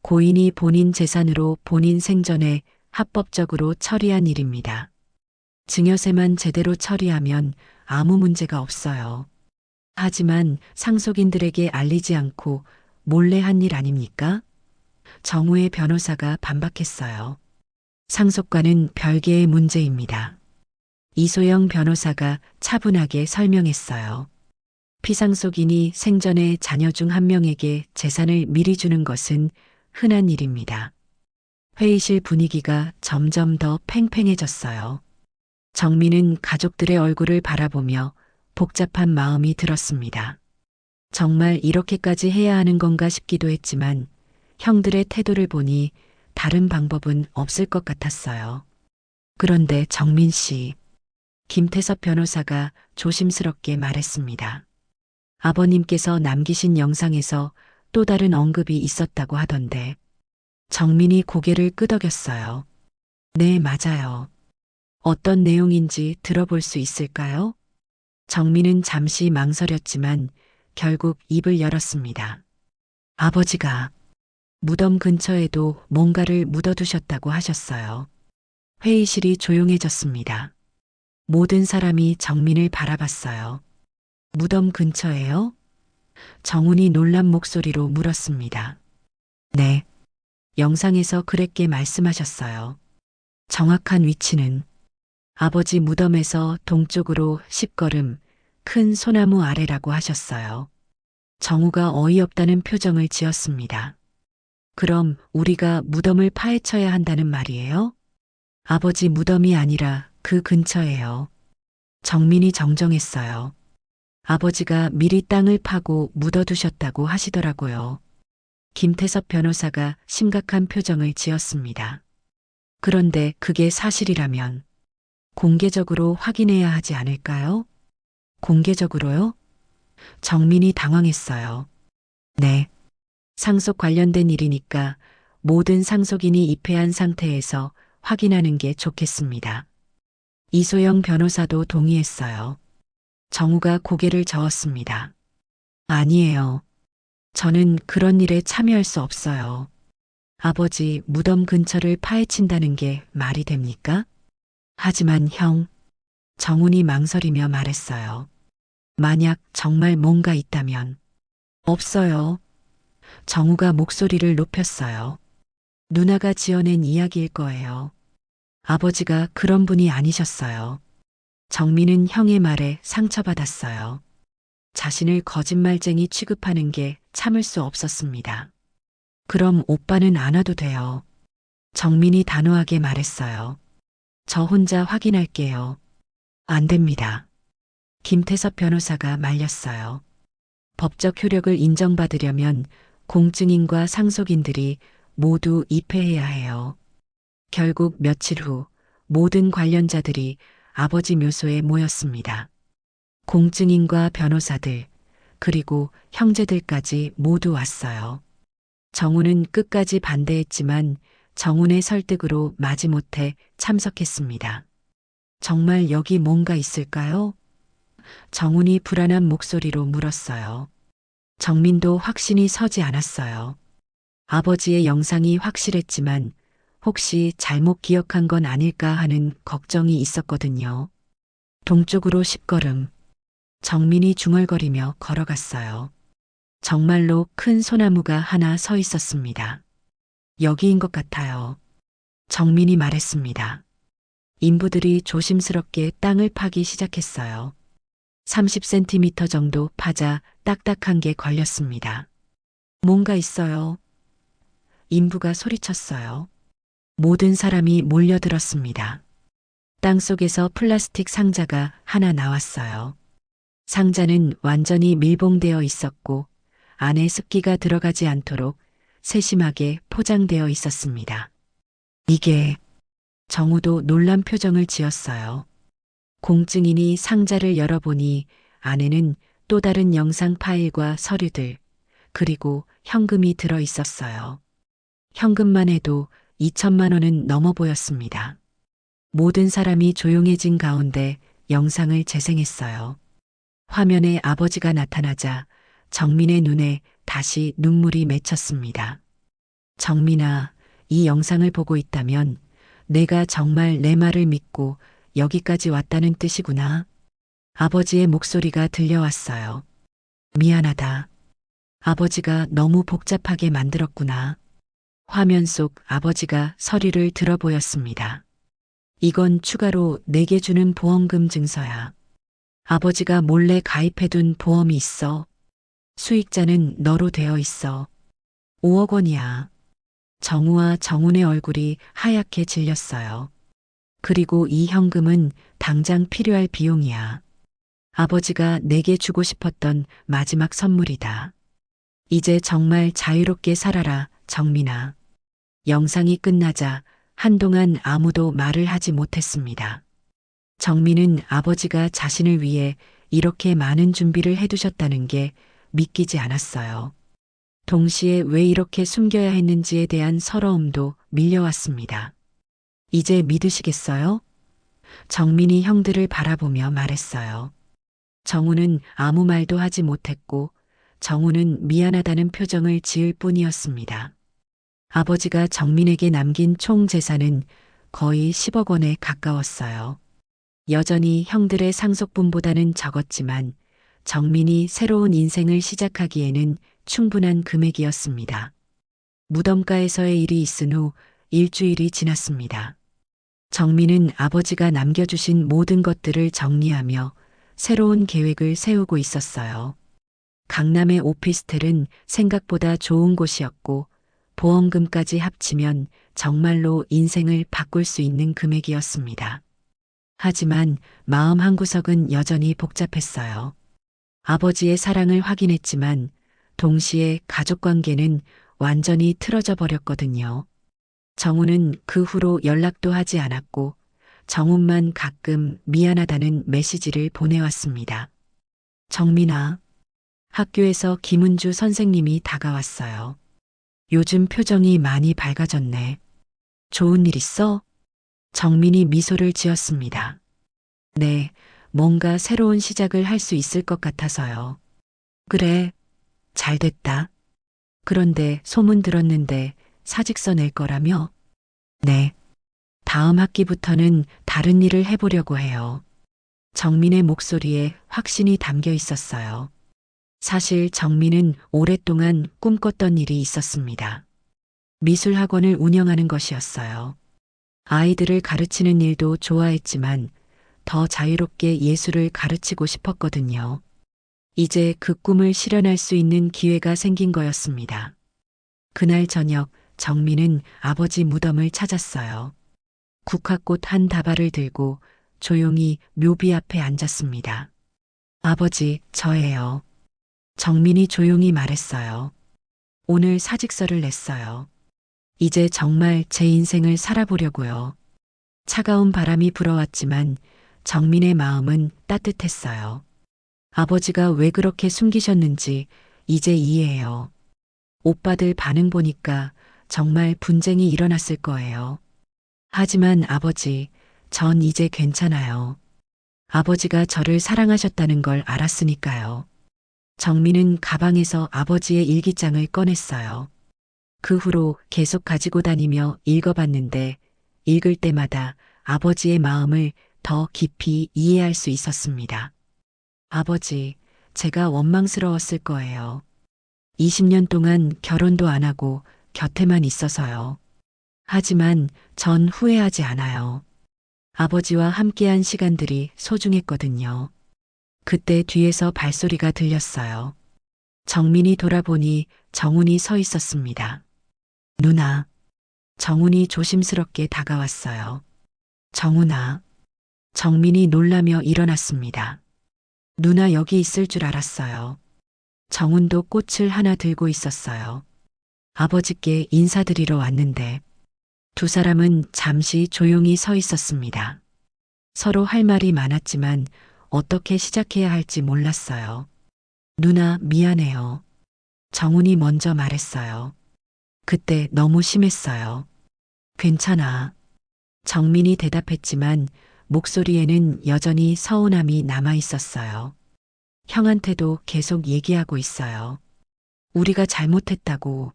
고인이 본인 재산으로 본인 생전에 합법적으로 처리한 일입니다. 증여세만 제대로 처리하면 아무 문제가 없어요. 하지만 상속인들에게 알리지 않고 몰래 한 일 아닙니까? 정우의 변호사가 반박했어요. 상속과는 별개의 문제입니다. 이소영 변호사가 차분하게 설명했어요. 피상속인이 생전에 자녀 중 한 명에게 재산을 미리 주는 것은 흔한 일입니다. 회의실 분위기가 점점 더 팽팽해졌어요. 정민은 가족들의 얼굴을 바라보며 복잡한 마음이 들었습니다. 정말 이렇게까지 해야 하는 건가 싶기도 했지만 형들의 태도를 보니 다른 방법은 없을 것 같았어요. 그런데 정민 씨, 김태섭 변호사가 조심스럽게 말했습니다. 아버님께서 남기신 영상에서 또 다른 언급이 있었다고 하던데. 정민이 고개를 끄덕였어요. 네, 맞아요. 어떤 내용인지 들어볼 수 있을까요? 정민은 잠시 망설였지만 결국 입을 열었습니다. 아버지가 무덤 근처에도 뭔가를 묻어두셨다고 하셨어요. 회의실이 조용해졌습니다. 모든 사람이 정민을 바라봤어요. 무덤 근처에요? 정훈이 놀란 목소리로 물었습니다. 네. 영상에서 그랬게 말씀하셨어요. 정확한 위치는 아버지 무덤에서 동쪽으로 10걸음 큰 소나무 아래라고 하셨어요. 정우가 어이없다는 표정을 지었습니다. 그럼 우리가 무덤을 파헤쳐야 한다는 말이에요? 아버지 무덤이 아니라 그 근처예요. 정민이 정정했어요. 아버지가 미리 땅을 파고 묻어두셨다고 하시더라고요. 김태섭 변호사가 심각한 표정을 지었습니다. 그런데 그게 사실이라면 공개적으로 확인해야 하지 않을까요? 공개적으로요? 정민이 당황했어요. 네. 상속 관련된 일이니까 모든 상속인이 입회한 상태에서 확인하는 게 좋겠습니다. 이소영 변호사도 동의했어요. 정우가 고개를 저었습니다. 아니에요. 저는 그런 일에 참여할 수 없어요. 아버지 무덤 근처를 파헤친다는 게 말이 됩니까? 하지만 형, 정훈이 망설이며 말했어요. 만약 정말 뭔가 있다면. 없어요. 정우가 목소리를 높였어요. 누나가 지어낸 이야기일 거예요. 아버지가 그런 분이 아니셨어요. 정민은 형의 말에 상처받았어요. 자신을 거짓말쟁이 취급하는 게 참을 수 없었습니다. 그럼 오빠는 안 와도 돼요. 정민이 단호하게 말했어요. 저 혼자 확인할게요. 안 됩니다. 김태섭 변호사가 말렸어요. 법적 효력을 인정받으려면 공증인과 상속인들이 모두 입회해야 해요. 결국 며칠 후 모든 관련자들이 아버지 묘소에 모였습니다. 공증인과 변호사들, 그리고 형제들까지 모두 왔어요. 정훈은 끝까지 반대했지만 정훈의 설득으로 마지못해 참석했습니다. 정말 여기 뭔가 있을까요? 정훈이 불안한 목소리로 물었어요. 정민도 확신이 서지 않았어요. 아버지의 영상이 확실했지만 혹시 잘못 기억한 건 아닐까 하는 걱정이 있었거든요. 동쪽으로 10걸음. 정민이 중얼거리며 걸어갔어요. 정말로 큰 소나무가 하나 서 있었습니다. 여기인 것 같아요. 정민이 말했습니다. 인부들이 조심스럽게 땅을 파기 시작했어요. 30cm 정도 파자 딱딱한 게 걸렸습니다. 뭔가 있어요. 인부가 소리쳤어요. 모든 사람이 몰려들었습니다. 땅속에서 플라스틱 상자가 하나 나왔어요. 상자는 완전히 밀봉되어 있었고 안에 습기가 들어가지 않도록 세심하게 포장되어 있었습니다. 이게 정우도 놀란 표정을 지었어요. 공증인이 상자를 열어보니 안에는 또 다른 영상 파일과 서류들, 그리고 현금이 들어 있었어요. 현금만 해도 2천만 원은 넘어 보였습니다. 모든 사람이 조용해진 가운데 영상을 재생했어요. 화면에 아버지가 나타나자 정민의 눈에 다시 눈물이 맺혔습니다. 정민아, 이 영상을 보고 있다면 내가 정말 내 말을 믿고 여기까지 왔다는 뜻이구나. 아버지의 목소리가 들려왔어요. 미안하다. 아버지가 너무 복잡하게 만들었구나. 화면 속 아버지가 서류를 들어 보였습니다. 이건 추가로 내게 주는 보험금 증서야. 아버지가 몰래 가입해둔 보험이 있어. 수익자는 너로 되어 있어. 5억 원이야. 정우와 정훈의 얼굴이 하얗게 질렸어요. 그리고 이 현금은 당장 필요할 비용이야. 아버지가 내게 주고 싶었던 마지막 선물이다. 이제 정말 자유롭게 살아라, 정민아. 영상이 끝나자 한동안 아무도 말을 하지 못했습니다. 정민은 아버지가 자신을 위해 이렇게 많은 준비를 해두셨다는 게 믿기지 않았어요. 동시에 왜 이렇게 숨겨야 했는지에 대한 서러움도 밀려왔습니다. 이제 믿으시겠어요? 정민이 형들을 바라보며 말했어요. 정우는 아무 말도 하지 못했고 정우는 미안하다는 표정을 지을 뿐이었습니다. 아버지가 정민에게 남긴 총 재산은 거의 10억 원에 가까웠어요. 여전히 형들의 상속분보다는 적었지만 정민이 새로운 인생을 시작하기에는 충분한 금액이었습니다. 무덤가에서의 일이 있은 후 일주일이 지났습니다. 정민은 아버지가 남겨주신 모든 것들을 정리하며 새로운 계획을 세우고 있었어요. 강남의 오피스텔은 생각보다 좋은 곳이었고 보험금까지 합치면 정말로 인생을 바꿀 수 있는 금액이었습니다. 하지만 마음 한구석은 여전히 복잡했어요. 아버지의 사랑을 확인했지만 동시에 가족관계는 완전히 틀어져 버렸거든요. 정우는 그 후로 연락도 하지 않았고 정훈만 가끔 미안하다는 메시지를 보내왔습니다. 정민아, 학교에서 김은주 선생님이 다가왔어요. 요즘 표정이 많이 밝아졌네. 좋은 일 있어? 정민이 미소를 지었습니다. 네, 뭔가 새로운 시작을 할 수 있을 것 같아서요. 그래, 잘 됐다. 그런데 소문 들었는데 사직서 낼 거라며? 네. 다음 학기부터는 다른 일을 해보려고 해요. 정민의 목소리에 확신이 담겨 있었어요. 사실 정민은 오랫동안 꿈꿨던 일이 있었습니다. 미술학원을 운영하는 것이었어요. 아이들을 가르치는 일도 좋아했지만 더 자유롭게 예술을 가르치고 싶었거든요. 이제 그 꿈을 실현할 수 있는 기회가 생긴 거였습니다. 그날 저녁 정민은 아버지 무덤을 찾았어요. 국화꽃 한 다발을 들고 조용히 묘비 앞에 앉았습니다. 아버지, 저예요. 정민이 조용히 말했어요. 오늘 사직서를 냈어요. 이제 정말 제 인생을 살아보려고요. 차가운 바람이 불어왔지만 정민의 마음은 따뜻했어요. 아버지가 왜 그렇게 숨기셨는지 이제 이해해요. 오빠들 반응 보니까 정말 분쟁이 일어났을 거예요. 하지만 아버지, 전 이제 괜찮아요. 아버지가 저를 사랑하셨다는 걸 알았으니까요. 정민은 가방에서 아버지의 일기장을 꺼냈어요. 그 후로 계속 가지고 다니며 읽어봤는데 읽을 때마다 아버지의 마음을 더 깊이 이해할 수 있었습니다. 아버지, 제가 원망스러웠을 거예요. 20년 동안 결혼도 안 하고 곁에만 있어서요. 하지만 전 후회하지 않아요. 아버지와 함께한 시간들이 소중했거든요. 그때 뒤에서 발소리가 들렸어요. 정민이 돌아보니 정훈이 서 있었습니다. 누나. 정훈이 조심스럽게 다가왔어요. 정훈아. 정민이 놀라며 일어났습니다. 누나 여기 있을 줄 알았어요. 정훈도 꽃을 하나 들고 있었어요. 아버지께 인사드리러 왔는데 두 사람은 잠시 조용히 서 있었습니다. 서로 할 말이 많았지만 어떻게 시작해야 할지 몰랐어요. 누나 미안해요. 정훈이 먼저 말했어요. 그때 너무 심했어요. 괜찮아. 정민이 대답했지만 목소리에는 여전히 서운함이 남아 있었어요. 형한테도 계속 얘기하고 있어요. 우리가 잘못했다고.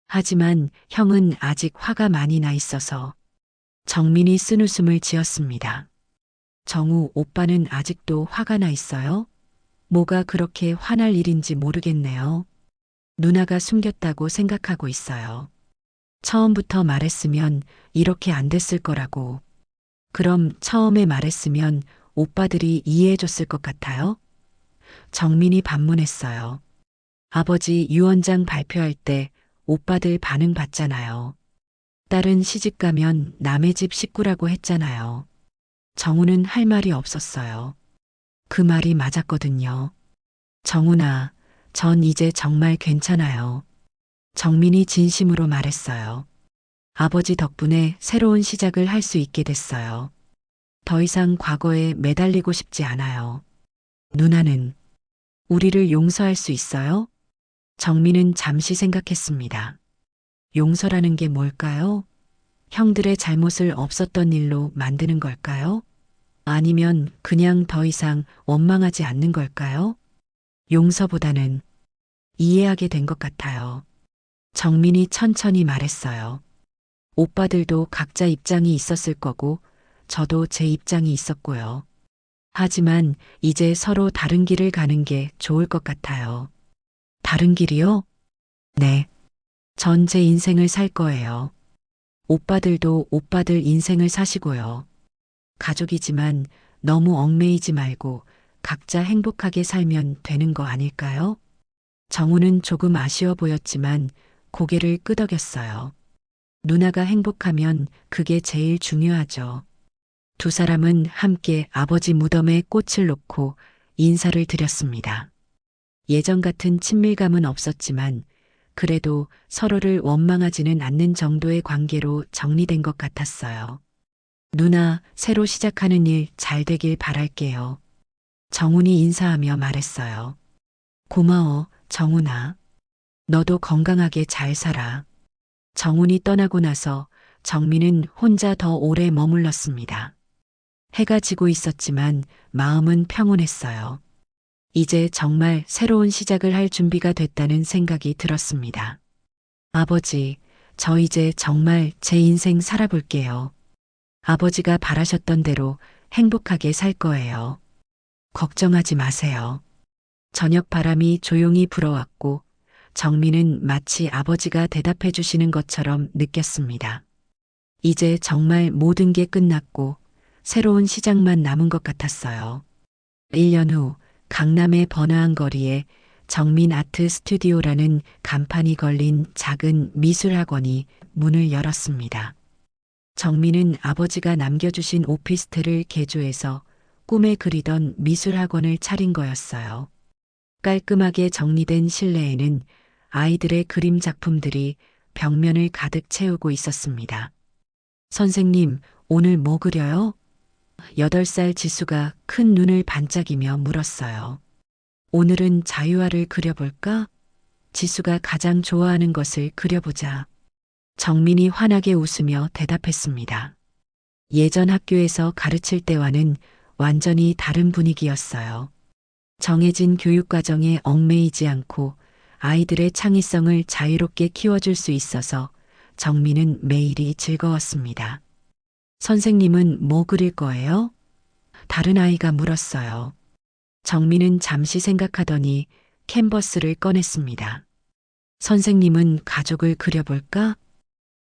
하지만 형은 아직 화가 많이 나 있어서 정민이 쓴웃음을 지었습니다. 정우 오빠는 아직도 화가 나 있어요? 뭐가 그렇게 화날 일인지 모르겠네요. 누나가 숨겼다고 생각하고 있어요. 처음부터 말했으면 이렇게 안 됐을 거라고. 그럼 처음에 말했으면 오빠들이 이해해줬을 것 같아요? 정민이 반문했어요. 아버지 유언장 발표할 때 오빠들 반응 봤잖아요. 딸은 시집 가면 남의 집 식구라고 했잖아요. 정우는 할 말이 없었어요. 그 말이 맞았거든요. 정우나, 전 이제 정말 괜찮아요. 정민이 진심으로 말했어요. 아버지 덕분에 새로운 시작을 할 수 있게 됐어요. 더 이상 과거에 매달리고 싶지 않아요. 누나는 우리를 용서할 수 있어요? 정민은 잠시 생각했습니다. 용서라는 게 뭘까요? 형들의 잘못을 없었던 일로 만드는 걸까요? 아니면 그냥 더 이상 원망하지 않는 걸까요? 용서보다는 이해하게 된 것 같아요. 정민이 천천히 말했어요. 오빠들도 각자 입장이 있었을 거고, 저도 제 입장이 있었고요. 하지만 이제 서로 다른 길을 가는 게 좋을 것 같아요. 다른 길이요? 네. 전 제 인생을 살 거예요. 오빠들도 오빠들 인생을 사시고요. 가족이지만 너무 얽매이지 말고 각자 행복하게 살면 되는 거 아닐까요? 정우는 조금 아쉬워 보였지만 고개를 끄덕였어요. 누나가 행복하면 그게 제일 중요하죠. 두 사람은 함께 아버지 무덤에 꽃을 놓고 인사를 드렸습니다. 예전 같은 친밀감은 없었지만 그래도 서로를 원망하지는 않는 정도의 관계로 정리된 것 같았어요. 누나, 새로 시작하는 일 잘 되길 바랄게요. 정훈이 인사하며 말했어요. 고마워, 정훈아. 너도 건강하게 잘 살아. 정훈이 떠나고 나서 정민은 혼자 더 오래 머물렀습니다. 해가 지고 있었지만 마음은 평온했어요. 이제 정말 새로운 시작을 할 준비가 됐다는 생각이 들었습니다. 아버지, 저 이제 정말 제 인생 살아볼게요. 아버지가 바라셨던 대로 행복하게 살 거예요. 걱정하지 마세요. 저녁 바람이 조용히 불어왔고 정민은 마치 아버지가 대답해 주시는 것처럼 느꼈습니다. 이제 정말 모든 게 끝났고 새로운 시작만 남은 것 같았어요. 1년 후 강남의 번화한 거리에 정민 아트 스튜디오라는 간판이 걸린 작은 미술학원이 문을 열었습니다. 정민은 아버지가 남겨주신 오피스텔을 개조해서 꿈에 그리던 미술학원을 차린 거였어요. 깔끔하게 정리된 실내에는 아이들의 그림 작품들이 벽면을 가득 채우고 있었습니다. 선생님, 오늘 뭐 그려요? 8살 지수가 큰 눈을 반짝이며 물었어요. 오늘은 자유화를 그려볼까? 지수가 가장 좋아하는 것을 그려보자. 정민이 환하게 웃으며 대답했습니다. 예전 학교에서 가르칠 때와는 완전히 다른 분위기였어요. 정해진 교육과정에 얽매이지 않고 아이들의 창의성을 자유롭게 키워줄 수 있어서 정민은 매일이 즐거웠습니다. 선생님은 뭐 그릴 거예요? 다른 아이가 물었어요. 정민은 잠시 생각하더니 캔버스를 꺼냈습니다. 선생님은 가족을 그려볼까?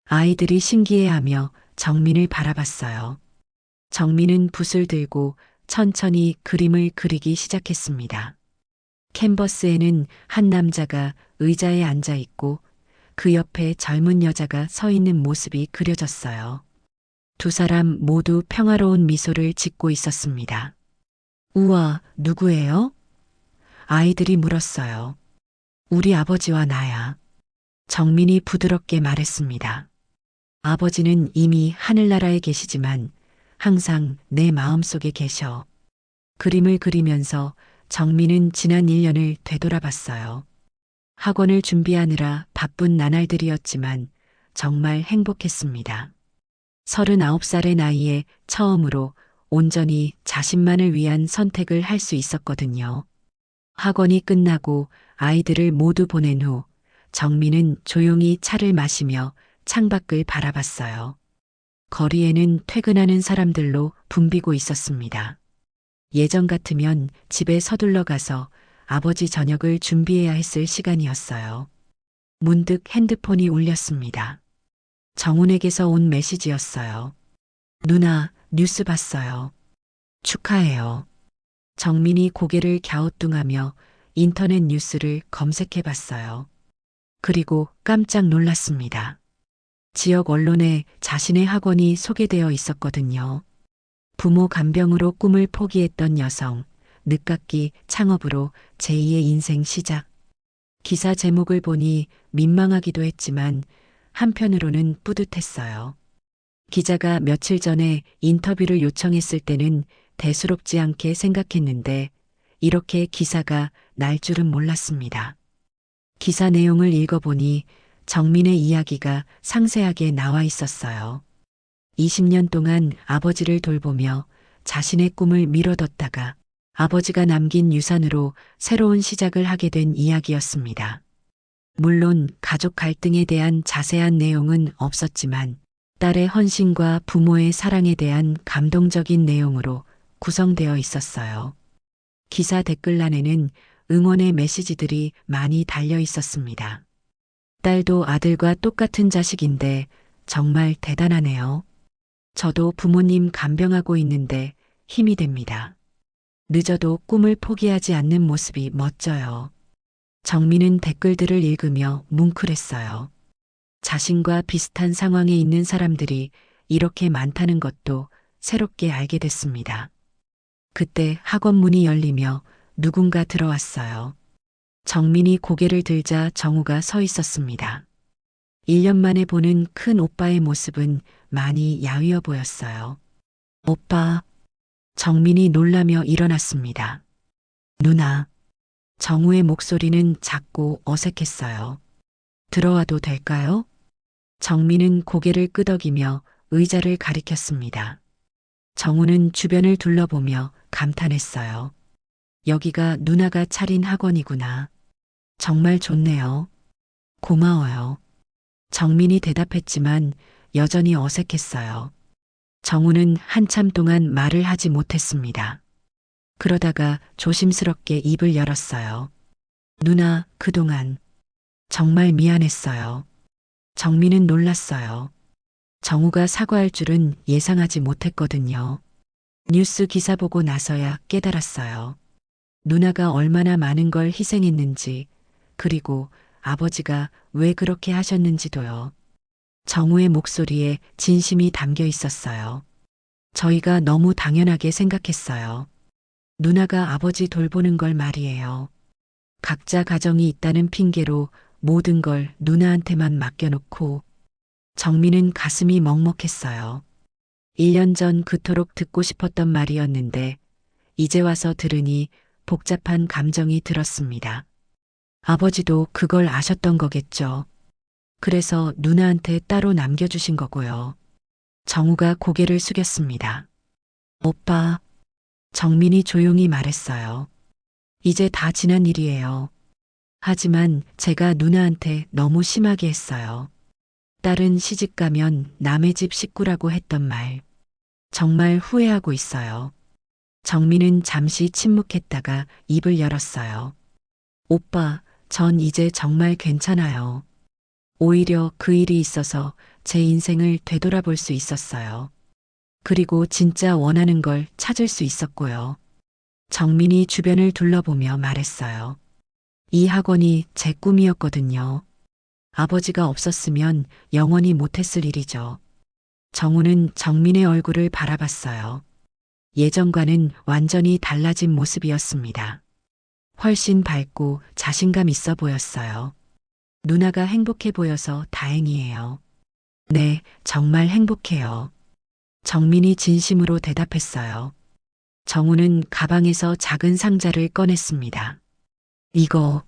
아이들이 신기해하며 정민을 바라봤어요. 정민은 붓을 들고 천천히 그림을 그리기 시작했습니다. 캔버스에는 한 남자가 의자에 앉아 있고 그 옆에 젊은 여자가 서 있는 모습이 그려졌어요. 두 사람 모두 평화로운 미소를 짓고 있었습니다. 우와, 누구예요? 아이들이 물었어요. 우리 아버지와 나야. 정민이 부드럽게 말했습니다. 아버지는 이미 하늘나라에 계시지만 항상 내 마음속에 계셔. 그림을 그리면서 정민은 지난 1년을 되돌아봤어요. 학원을 준비하느라 바쁜 나날들이었지만 정말 행복했습니다. 39살의 나이에 처음으로 온전히 자신만을 위한 선택을 할 수 있었거든요. 학원이 끝나고 아이들을 모두 보낸 후 정민은 조용히 차를 마시며 창밖을 바라봤어요. 거리에는 퇴근하는 사람들로 붐비고 있었습니다. 예전 같으면 집에 서둘러 가서 아버지 저녁을 준비해야 했을 시간이었어요. 문득 핸드폰이 울렸습니다. 정훈에게서 온 메시지였어요. 누나, 뉴스 봤어요. 축하해요. 정민이 고개를 갸우뚱하며 인터넷 뉴스를 검색해 봤어요. 그리고 깜짝 놀랐습니다. 지역 언론에 자신의 학원이 소개되어 있었거든요. 부모 간병으로 꿈을 포기했던 여성, 늦깎이 창업으로 제2의 인생 시작. 기사 제목을 보니 민망하기도 했지만 한편으로는 뿌듯했어요. 기자가 며칠 전에 인터뷰를 요청했을 때는 대수롭지 않게 생각했는데 이렇게 기사가 날 줄은 몰랐습니다. 기사 내용을 읽어보니 정민의 이야기가 상세하게 나와 있었어요. 20년 동안 아버지를 돌보며 자신의 꿈을 미뤄뒀다가 아버지가 남긴 유산으로 새로운 시작을 하게 된 이야기였습니다. 물론 가족 갈등에 대한 자세한 내용은 없었지만 딸의 헌신과 부모의 사랑에 대한 감동적인 내용으로 구성되어 있었어요. 기사 댓글란에는 응원의 메시지들이 많이 달려 있었습니다. 딸도 아들과 똑같은 자식인데 정말 대단하네요. 저도 부모님 간병하고 있는데 힘이 됩니다. 늦어도 꿈을 포기하지 않는 모습이 멋져요. 정민은 댓글들을 읽으며 뭉클했어요. 자신과 비슷한 상황에 있는 사람들이 이렇게 많다는 것도 새롭게 알게 됐습니다. 그때 학원 문이 열리며 누군가 들어왔어요. 정민이 고개를 들자 정우가 서 있었습니다. 1년 만에 보는 큰 오빠의 모습은 많이 야위어 보였어요. 오빠. 정민이 놀라며 일어났습니다. 누나. 정우의 목소리는 작고 어색했어요. 들어와도 될까요? 정민은 고개를 끄덕이며 의자를 가리켰습니다. 정우는 주변을 둘러보며 감탄했어요. 여기가 누나가 차린 학원이구나. 정말 좋네요. 고마워요. 정민이 대답했지만 여전히 어색했어요. 정우는 한참 동안 말을 하지 못했습니다. 그러다가 조심스럽게 입을 열었어요. 누나, 그동안 정말 미안했어요. 정민은 놀랐어요. 정우가 사과할 줄은 예상하지 못했거든요. 뉴스 기사 보고 나서야 깨달았어요. 누나가 얼마나 많은 걸 희생했는지, 그리고 아버지가 왜 그렇게 하셨는지도요. 정우의 목소리에 진심이 담겨 있었어요. 저희가 너무 당연하게 생각했어요. 누나가 아버지 돌보는 걸 말이에요. 각자 가정이 있다는 핑계로 모든 걸 누나한테만 맡겨놓고 정민은 가슴이 먹먹했어요. 1년 전 그토록 듣고 싶었던 말이었는데 이제 와서 들으니 복잡한 감정이 들었습니다. 아버지도 그걸 아셨던 거겠죠. 그래서 누나한테 따로 남겨주신 거고요. 정우가 고개를 숙였습니다. 오빠. 정민이 조용히 말했어요. 이제 다 지난 일이에요. 하지만 제가 누나한테 너무 심하게 했어요. 딸은 시집 가면 남의 집 식구라고 했던 말. 정말 후회하고 있어요. 정민은 잠시 침묵했다가 입을 열었어요. 오빠, 전 이제 정말 괜찮아요. 오히려 그 일이 있어서 제 인생을 되돌아볼 수 있었어요. 그리고 진짜 원하는 걸 찾을 수 있었고요. 정민이 주변을 둘러보며 말했어요. 이 학원이 제 꿈이었거든요. 아버지가 없었으면 영원히 못했을 일이죠. 정우는 정민의 얼굴을 바라봤어요. 예전과는 완전히 달라진 모습이었습니다. 훨씬 밝고 자신감 있어 보였어요. 누나가 행복해 보여서 다행이에요. 네, 정말 행복해요. 정민이 진심으로 대답했어요. 정우는 가방에서 작은 상자를 꺼냈습니다. 이거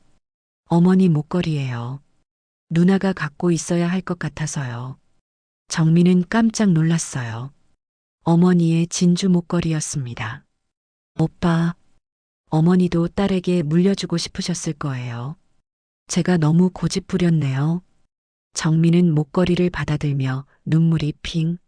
어머니 목걸이예요. 누나가 갖고 있어야 할 것 같아서요. 정민은 깜짝 놀랐어요. 어머니의 진주 목걸이였습니다. 오빠, 어머니도 딸에게 물려주고 싶으셨을 거예요. 제가 너무 고집부렸네요. 정민은 목걸이를 받아들며 눈물이 핑